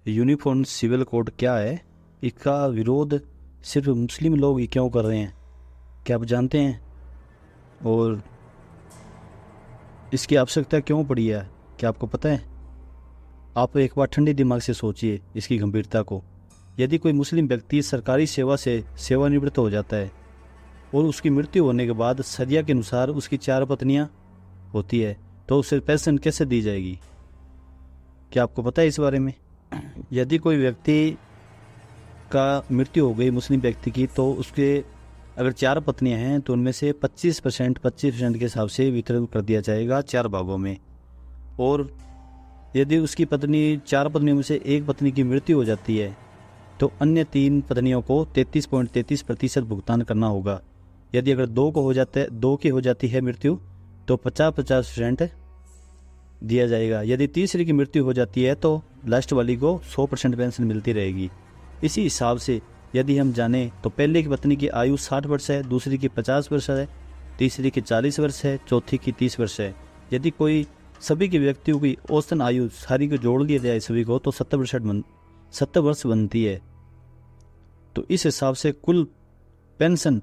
Uniform civil code क्या है, इसका विरोध सिर्फ मुस्लिम लोग ही क्यों कर रहे हैं, क्या आप जानते हैं? और इसकी आवश्यकता क्यों पड़ी है, क्या आपको पता है? आप एक बार ठंडे दिमाग से सोचिए इसकी गंभीरता को। यदि कोई मुस्लिम व्यक्ति सरकारी सेवा से सेवानिवृत्त हो जाता है और उसकी मृत्यु होने के बाद शरिया के अनुसार उसकी 4 पत्नियां होती है, तो उसे पेंशन कैसे दी जाएगी? क्या आपको पता है इस बारे में? यदि कोई व्यक्ति का मृत्यु हो गई मुस्लिम व्यक्ति की, तो उसके अगर 4 पत्नियां हैं तो उनमें से 25% के हिसाब से वितरण कर दिया जाएगा 4 भागों में। और यदि उसकी पत्नी 4 पत्नियों में से एक पत्नी की मृत्यु हो जाती है तो अन्य 3 पत्नियों को 33.33% भुगतान करना होगा। यदि अगर 2 की हो जाती है मृत्यु तो 50% दिया जाएगा। यदि तीसरी की मृत्यु हो जाती है तो लास्ट वाली को 100% पेंशन मिलती रहेगी। इसी हिसाब से यदि हम जानें तो पहले की पत्नी की आयु 60 वर्ष है, दूसरी की 50 वर्ष है, तीसरी की 40 वर्ष है, चौथी की 30 वर्ष है। यदि कोई सभी के व्यक्तियों की औसतन आयु सारी को जोड़ लिया जाए सभी को तो 70 वर्ष बनती है। तो इस हिसाब से कुल पेंशन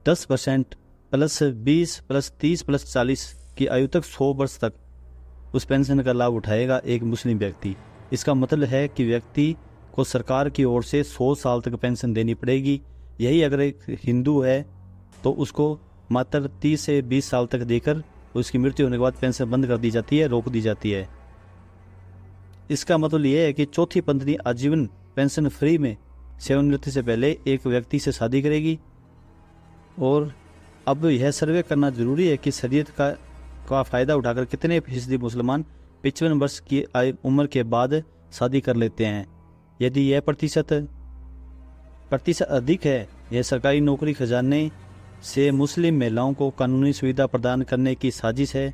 10% प्लस 20 प्लस 30 प्लस 40 की आयु तक 100 वर्ष तक उस पेंशन का लाभ उठाएगा एक मुस्लिम व्यक्ति। इसका मतलब है कि व्यक्ति को सरकार की ओर से 100 साल तक पेंशन देनी पड़ेगी। यही अगर एक हिंदू है तो उसको मात्र 30 से 20 साल तक देकर उसकी मृत्यु होने के बाद पेंशन बंद कर दी जाती है, रोक दी जाती है। इसका मतलब यह है कि चौथी पत्नी आजीवन पेंशन फ्री में सेवानिवृत्ति से पहले एक व्यक्ति से शादी करेगी। और अब यह सर्वे करना जरूरी है कि शरीयत का फ़ायदा उठाकर कितने फीसदी मुसलमान 55 वर्ष की उम्र के बाद शादी कर लेते हैं। यदि यह प्रतिशत अधिक है, यह सरकारी नौकरी खजाने से मुस्लिम महिलाओं को कानूनी सुविधा प्रदान करने की साजिश है,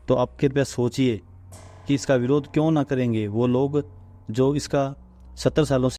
तो आप कृपया सोचिए कि इसका विरोध क्यों ना करेंगे वो लोग जो इसका 70 सालों से